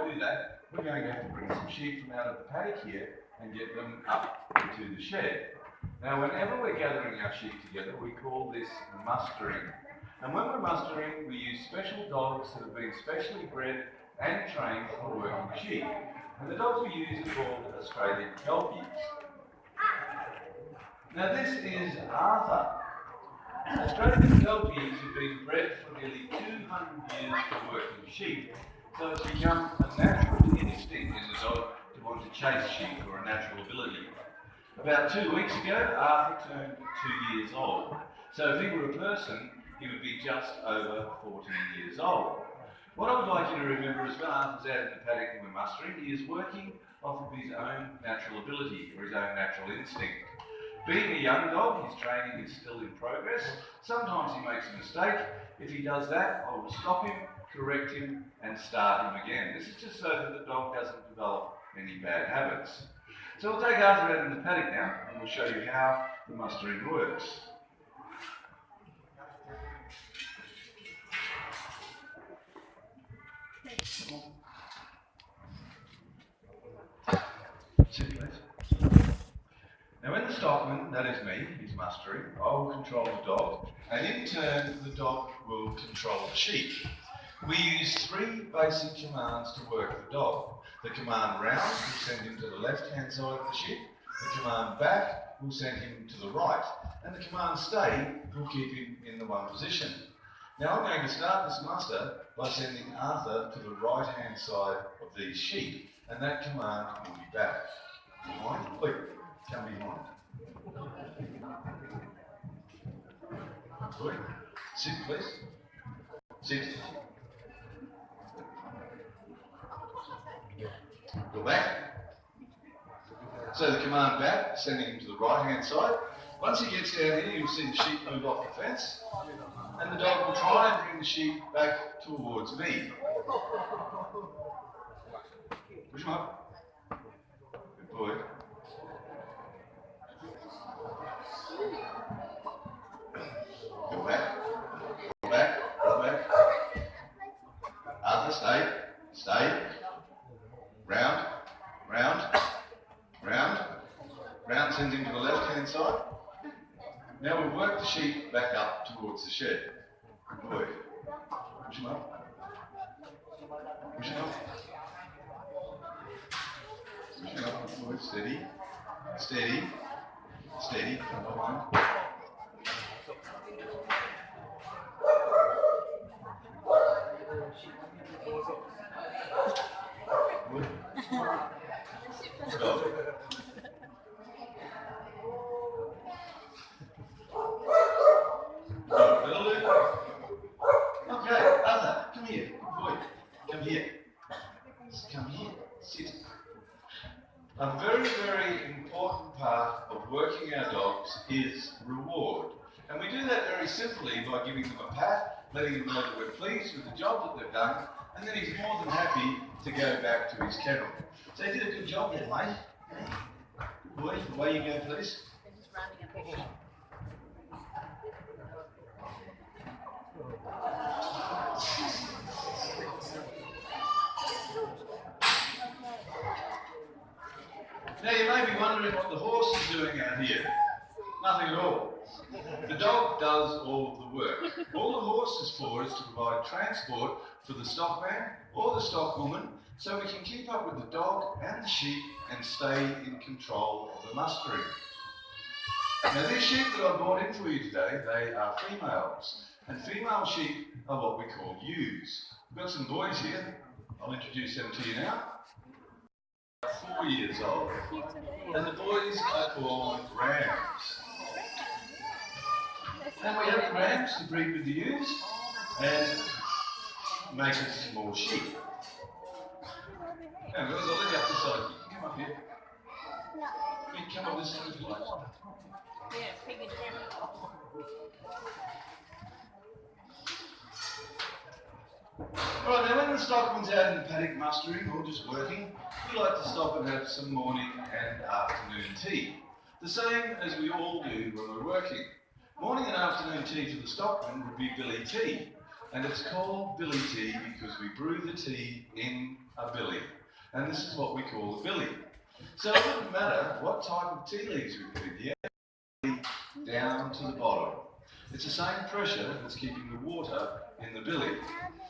to do that, we're going to have to bring some sheep from out of the paddock here and get them up into the shed. Now, whenever we're gathering our sheep together, we call this mustering. And when we're mustering, we use special dogs that have been specially bred and trained for working sheep. And the dogs we use are called Australian Kelpies. Now, this is Arthur. Australian Kelpies have been bred for nearly 200 years for working sheep, so it's become a natural instinct in the dog to want to chase sheep, or a natural ability. About 2 weeks ago, Arthur turned 2 years old. So if he were a person, he would be just over 14 years old. What I would like you to remember is when Arthur's out in the paddock and we're mustering, he is working off of his own natural ability, or his own natural instinct. Being a young dog, his training is still in progress. Sometimes he makes a mistake. If he does that, I will stop him, correct him, and start him again. This is just so that the dog doesn't develop any bad habits. So we'll take Arthur out in the paddock now, and we'll show you how the mustering works. Sit, please. Now when the stockman, that is me, is mustering, I will control the dog, and in turn the dog will control the sheep. We use 3 basic commands to work the dog. The command round will send him to the left-hand side of the sheep, the command back will send him to the right, and the command stay will keep him in the one position. Now I'm going to start this muster by sending Arthur to the right-hand side of these sheep, and that command will be back. Behind? Oi, come behind. Oi, sit please. Sit. Go back. So the command back, sending him to the right-hand side. Once he gets down here, you'll see the sheep move off the fence, and the dog will try and bring the sheep back towards me. Push him up. Good boy. Go back. Go back. Go back. Arthur, stay. Stay. Round. Round. Round. Round sends him to the left-hand side. Now we'll work the sheep back up towards the shed. Good boy. Push him up. Push him up. Push him up. Good boy. Steady. Steady. Steady. Come behind. Good. Stop. Okay, Arthur, come here. Good boy. Come here. Come here. Sit. A very, very important part of working our dogs is reward. And we do that very simply by giving them a pat, letting them know that we're pleased with the job that they've done, and then he's more than happy to go back to his kennel. So he did a good job there, mate. Good boy, away you go, please. They're just running a bit. Now you may be wondering what the horse is doing out here. Nothing at all. The dog does all of the work. All the horse is for is to provide transport for the stockman or the stockwoman, so we can keep up with the dog and the sheep and stay in control of the mustering. Now these sheep that I brought in for you today, they are females. And female sheep are what we call ewes. We've got some boys here. I'll introduce them to you now. 4 years old. And the boys are called rams. And we have the rams to breed with the ewes and make us more sheep. Now guys, I'll let you up this side. Come up here. Come up this side if you like. Yeah, pig and ham. Alright, now when the stockman's out in the paddock mustering or just working, we like to stop and have some morning and afternoon tea. The same as we all do when we're working. Morning and afternoon tea for the stockman would be billy tea. And it's called billy tea because we brew the tea in a billy. And this is what we call a billy. So it wouldn't matter what type of tea leaves we put in here, down to the bottom. It's the same pressure that's keeping the water in the billy.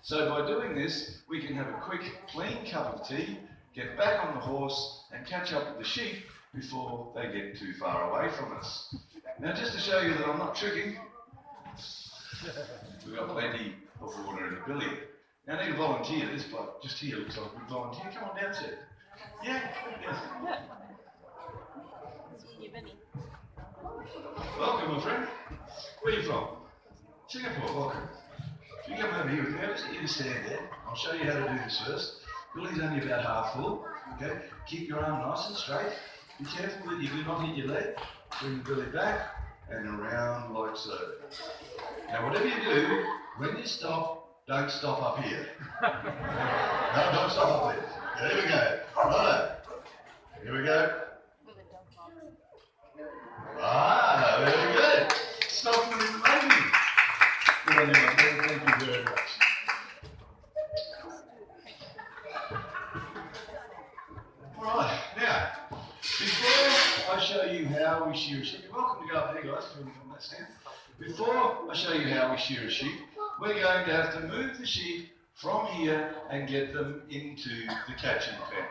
So by doing this, we can have a quick, clean cup of tea, get back on the horse and catch up with the sheep before they get too far away from us. Now just to show you that I'm not tricking, we've got plenty of water in the billy. Now I need a volunteer. This bloke just here looks like a good volunteer. Come on down, sir. Yeah? Yeah. Welcome, my friend. Where are you from? Singapore, welcome. If you come over here with me, I'll just get you to stand there. I'll show you how to do this first. Billy's only about half full. Okay? Keep your arm nice and straight. Be careful that you do not hit your leg. Bring the billy back and around like so. Now whatever you do, when you stop, don't stop up here. No, don't stop up there. There we go. Right. Here we go. Ah, very good. Stopping is amazing. Good on you, my friend. Thank you very much. Alright, now, before I show you how we shear a sheep, you're welcome to go up there, guys, from that stand. Before I show you how we shear a sheep, we're going to have to move the sheep from here and get them into the catching pen.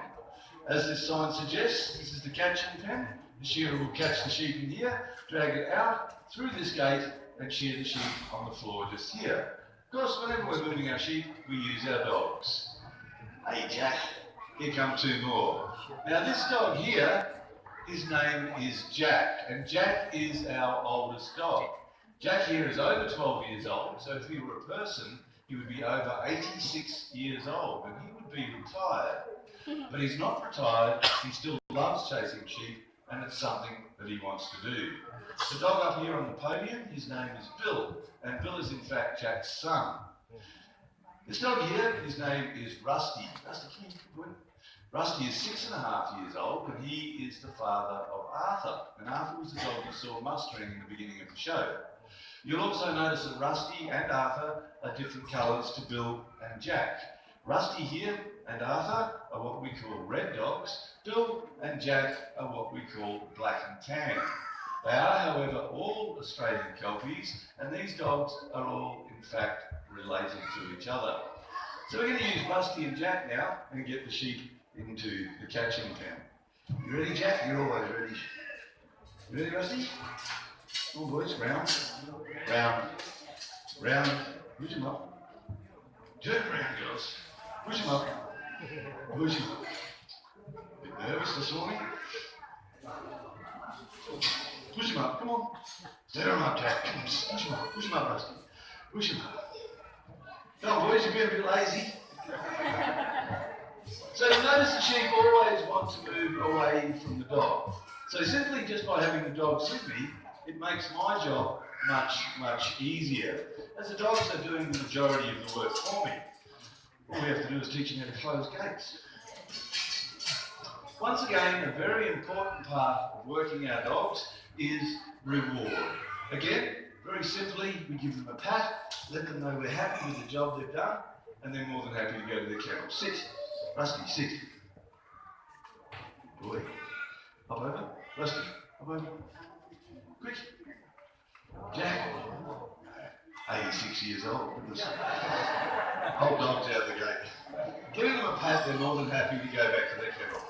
As this sign suggests, this is the catching pen. The shearer will catch the sheep in here, drag it out through this gate and shear the sheep on the floor just here. Of course, whenever we're moving our sheep, we use our dogs. Hey Jack, here come two more. Now this dog here, his name is Jack, and Jack is our oldest dog. Jack here is over 12 years old, so if he were a person, he would be over 86 years old, and he would be retired. But he's not retired, he still loves chasing sheep, and it's something that he wants to do. The dog up here on the podium, his name is Bill, and Bill is in fact Jack's son. This dog here, his name is Rusty. Rusty, come here, good boy. Rusty is 6.5 years old, and he is the father of Arthur. And Arthur was the dog you saw mustering in the beginning of the show. You'll also notice that Rusty and Arthur are different colours to Bill and Jack. Rusty here and Arthur are what we call red dogs. Bill and Jack are what we call black and tan. They are, however, all Australian Kelpies, and these dogs are all, in fact, related to each other. So we're going to use Rusty and Jack now and get the sheep into the catching pen. You ready, Jack? You're always ready. You ready, Rusty? Come on, boys. Round, round, round. Push him up. Turn around, girls. Push him up. Push him up. A bit nervous this morning. Push him up. Come on. Set him up, Jack. Push him up. Push him up, Rusty. Push him up. Come on, boys. You're being a bit lazy. So you notice the sheep always want to move away from the dog. So simply just by having the dogs with me, it makes my job much, much easier, as the dogs are doing the majority of the work for me. All we have to do is teach them how to close gates. Once again, a very important part of working our dogs is reward. Again, very simply, we give them a pat, let them know we're happy with the job they've done, and they're more than happy to go to their kennel. Sit. Rusty, sit. Boy. Up over. Rusty, up over. Quick. Jack. 86 years old. Goodness. Old dogs out the gate. Giving them a pat, they're more than happy to go back to their kennel.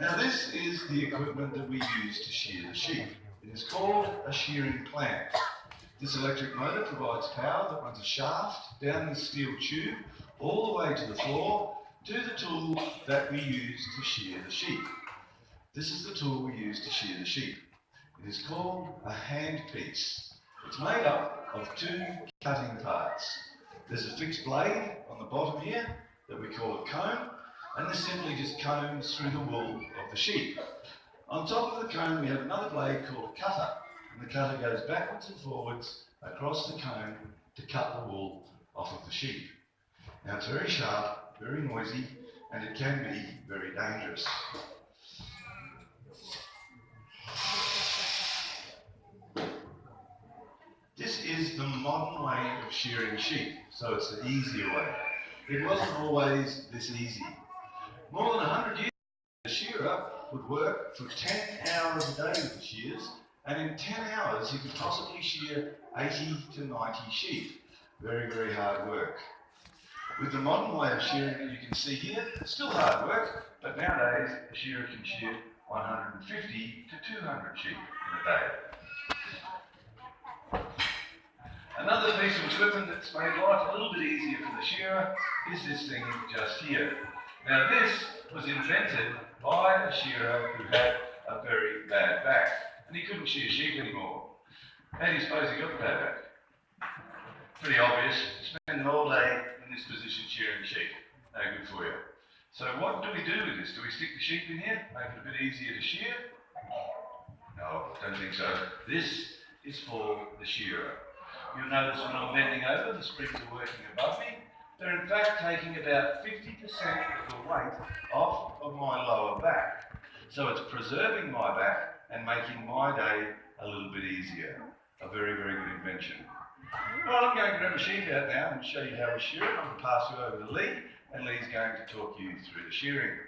Now this is the equipment that we use to shear the sheep. It is called a shearing plant. This electric motor provides power that runs a shaft down this steel tube all the way to the floor to the tool that we use to shear the sheep. This is the tool we use to shear the sheep. It is called a handpiece. It's made up of two cutting parts. There's a fixed blade on the bottom here that we call a comb, and this simply just combs through the wool of the sheep. On top of the comb we have another blade called a cutter, and the cutter goes backwards and forwards across the comb to cut the wool off of the sheep. Now it's very sharp, very noisy, and it can be very dangerous. This is the modern way of shearing sheep, so it's the easier way. It wasn't always this easy. More than 100 years ago, a shearer would work for 10 hours a day with the shears, and in 10 hours he could possibly shear 80 to 90 sheep. Very, very hard work. With the modern way of shearing that you can see here, it's still hard work, but nowadays a shearer can shear 150 to 200 sheep in a day. Another piece of equipment that's made life a little bit easier for the shearer is this thing just here. Now this was invented by a shearer who had a very bad back, and he couldn't shear sheep anymore. How do you suppose he got the bad back? Pretty obvious. Spending all day in this position shearing sheep. No good for you. So what do we do with this? Do we stick the sheep in here, make it a bit easier to shear? No, don't think so. This is for the shearer. You'll notice when I'm bending over, the springs are working above me. They're in fact taking about 50% of the weight off of my lower back. So it's preserving my back and making my day a little bit easier. A very, very good invention. Well, I'm going to grab a sheep out now and show you how we shear it. I'm going to pass you over to Lee, and Lee's going to talk you through the shearing.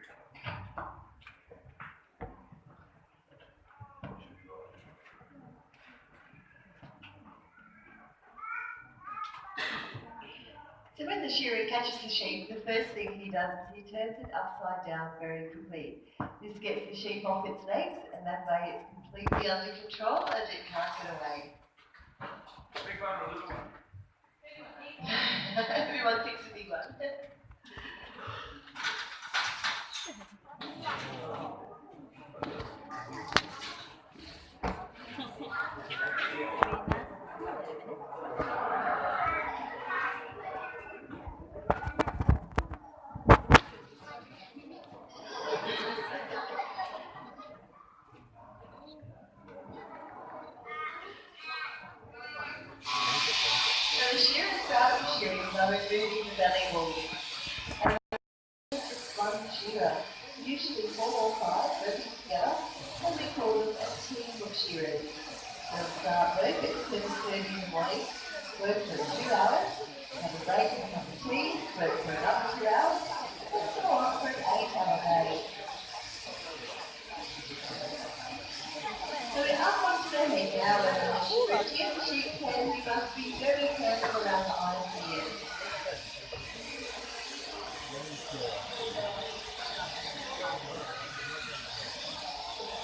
So when the shearer catches the sheep, the first thing he does is he turns it upside down very quickly. This gets the sheep off its legs, and that way it's completely under control and it can't get away. Big one or a little one? Everyone picks a big one. So the shearer starts shearing by removing the belly wool. And it's one shearer, usually 4 or 5 working together, and we call them a team of shearers. They'll start work at 7:30 in the morning, work for 2 hours, have a break and a cup of tea, work for another 2 hours, and so on for an 8-hour day. So we're up onto the head now, and the shearer shears the sheep's head, we must be very careful around the eyes and ears.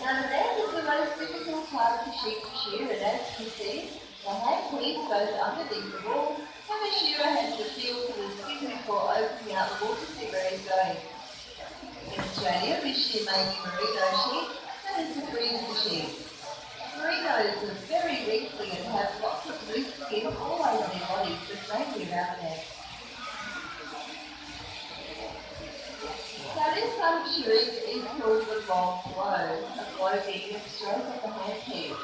Now the neck is the most difficult part of the sheep to shear, and as you can see, the hand piece goes underneath the wool, and the shearer has to feel for the skin before opening out the wool to see where he's going. In Australia, we shear mainly merino sheep, and it's a breed of the sheep. Merinos are very wrinkly and have lots of loose skin all over their bodies, but mainly around the neck. Now this kind of shearing is called the long blow, a blow being a stroke of the hand piece.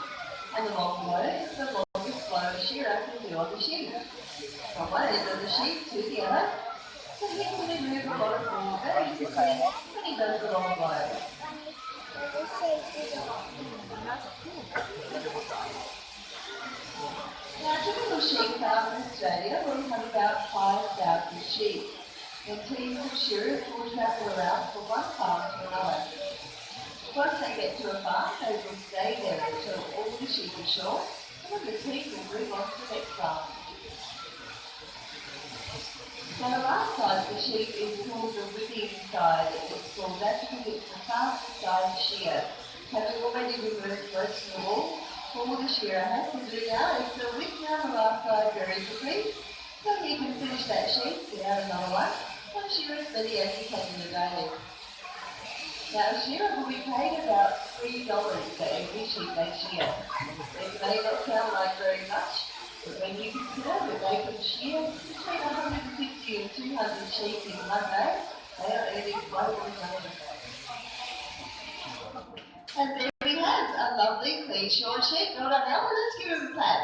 And the long blow is the longest blow a shearer can do on the sheep. From one end of the sheep to the other, so he can remove a lot of wool very quickly when he does the long blow. Now, a typical sheep farm in Australia will have about 5,000 sheep, and teams of shearers will travel around from one farm to another. Once they get to a farm, they will stay there until all the sheep are short, and then the team will move on to the next farm. Now, the last side of the sheep is called the whipping side. It's called that because it's the fastest side to shear. Having already removed most of the wool, all the shearer has to do now is to whip down the last side very quickly, so he can finish that sheep, get out another one, and shear as many as he can in a day. Now, a shearer will be paid about $3 for every sheep they shear. It may not sound like very much, but when you consider that they can shear between 150 and 200 sheep in one day, they are earning quite a lot of money. And there we have a lovely, clean, short sheep. Well done, Alan. Let's give him a clap.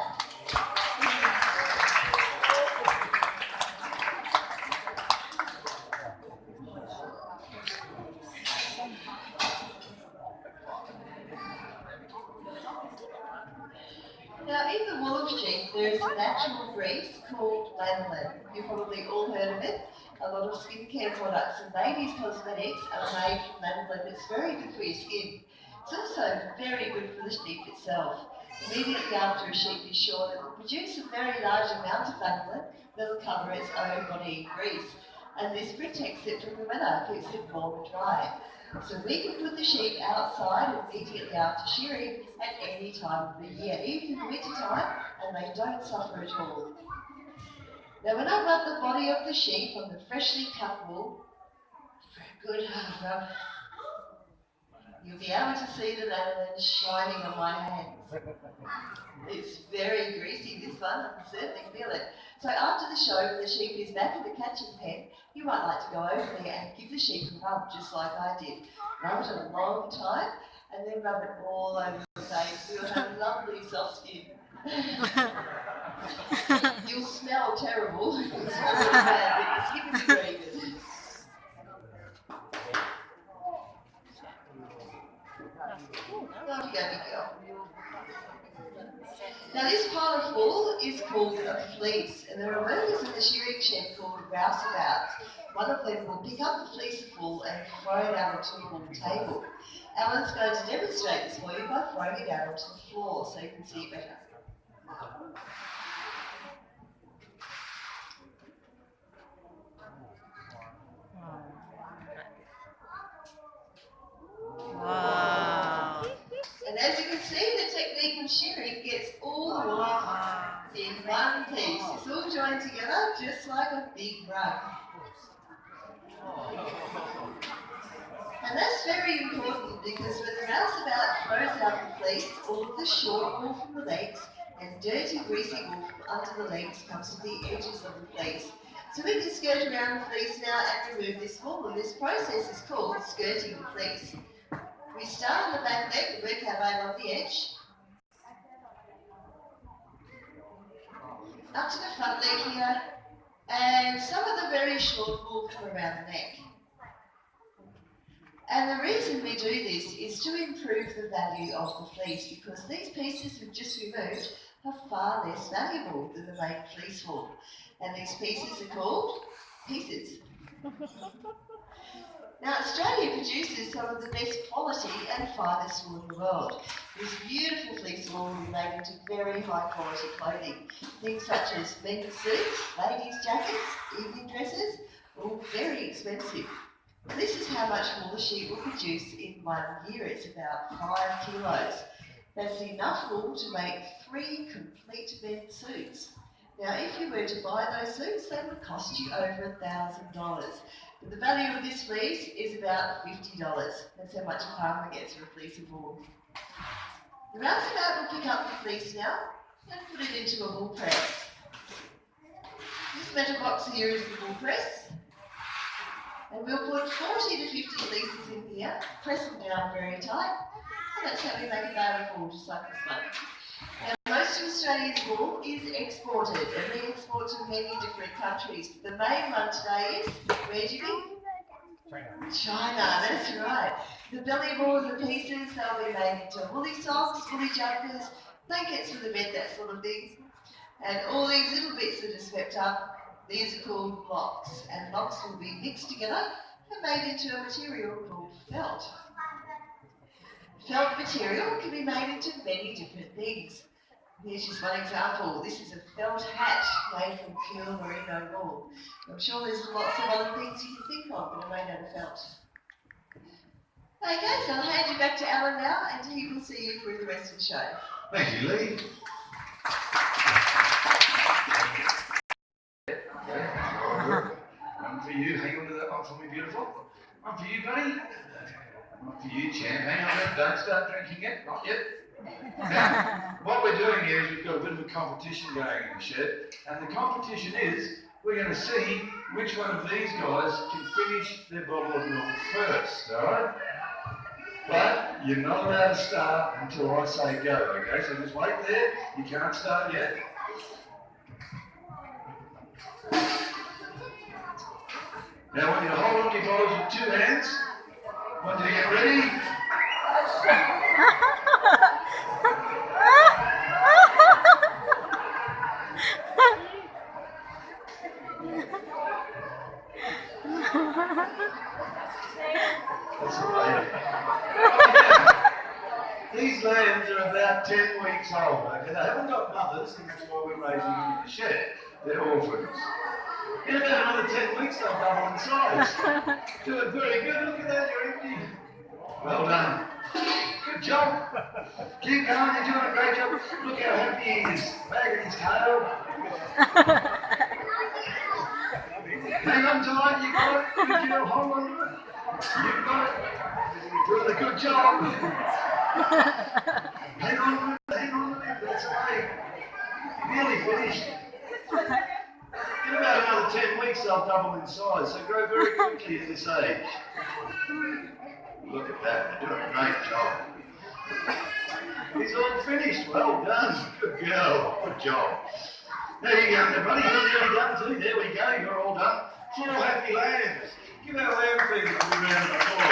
Now, in the wool of sheep, there is a natural grease called lanolin. You've probably all heard of it. A lot of skincare products and ladies' cosmetics are made from lanolin. It's very good for your skin. It's also very good for the sheep itself. Immediately after a sheep is shorn, it will produce a very large amount of lanolin that will cover its own body grease. And this protects it from the weather, keeps it warm and dry. So we can put the sheep outside immediately after shearing at any time of the year, even in the winter time, and they don't suffer at all. Now when I rub the body of the sheep on the freshly cut wool, for a good hard rub, you'll be able to see the lanolin shining on my hands. It's very greasy, this one, I can certainly feel it. So after the show, when the sheep is back in the catching pen, you might like to go over there and give the sheep a rub, just like I did. Rub it a long time, and then rub it all over the face. You'll have lovely soft skin. You'll smell terrible, you'll smell really bad, but your skin will be very good. Off you go, big girl. Now this pile of wool is called a fleece, and there are workers in the shearing shed called rouseabouts. One of them will pick up the fleece of wool and throw it out onto the wool table. Alan's going to demonstrate this for you by throwing it out onto the floor so you can see it better. Wow. And as you can see, the technique of shearing gets all the wool in one piece. It's all joined together just like a big rug. And that's very important because when the rouseabout throws out the fleece, all of the short wool from the legs and dirty, greasy wool from under the legs comes to the edges of the fleece. So we can skirt around the fleece now and remove this wool, and this process is called skirting the fleece. We start on the back leg and work our way along the edge, up to the front leg here, and some of the very short wool come around the neck. And the reason we do this is to improve the value of the fleece, because these pieces we've just removed are far less valuable than the main fleece wool. And these pieces are called pieces. Now Australia produces some of the best quality and finest wool in the world. This beautiful fleece wool is made into very high quality clothing. Things such as men's suits, ladies' jackets, evening dresses, all very expensive. This is how much wool the sheep will produce in 1 year. It's about 5 kilos. That's enough wool to make 3 complete men's suits. Now, if you were to buy those suits, they would cost you over $1,000. But the value of this fleece is about $50. That's how much a farmer gets for a fleece of wool. The rouseabout will pick up the fleece now and put it into a wool press. This metal box here is the wool press. And we'll put 40 to 50 fleeces in here, press them down very tight, and that's how we make a bale of wool, just like this one. Now, most of Australia's wool is exported, and we export to many different countries. But the main one today is, where do you think? China, that's right. The belly wool and the pieces, they'll be made into woolly socks, woolly jumpers, blankets for the bed, that sort of thing. And all these little bits that are swept up, these are called locks, and locks will be mixed together and made into a material called felt. Felt material can be made into many different things. Here's just one example. This is a felt hat made from pure merino wool. I'm sure there's lots of other things you can think of that are made out of felt. Okay, so I'll hand you back to Alan now, and he will see you through the rest of the show. Thank you, Lee. One for you, hang on to that one for me, beautiful. One for you, buddy. One for you, champ. Hang on there, don't start drinking yet, not yet. Now, what we're doing here is we've got a bit of a competition going in the shed, and the competition is we're going to see which one of these guys can finish their bottle of milk first, alright? But you're not allowed to start until I say go, okay? So just wait there, you can't start yet. Now I want you to hold on to your bottles with 2 hands. I want you to get ready. That's amazing. These lambs are about 10 weeks old. Okay? They haven't got mothers, and that's why we're raising them in the shed. They're orphans. In about another 10 weeks, they'll double in size. Doing very good. Look at that, you're empty. Well done. Good job. Keep going, you're doing a great job. Look how happy he is. Wagging his tail. Hang on tight, you got it. Good deal, hold on to it. You've got it. You're doing a good job. Hang on to it, that's right. Nearly finished. In about another 10 weeks, they'll double in size, so grow very quickly at this age. Look at that, they're doing a great job. He's all finished, well done. Good girl, good job. There you go, everybody, you're nearly done too. There we go, you're all done. 4 happy lambs. Give our lamb feeders a round of applause.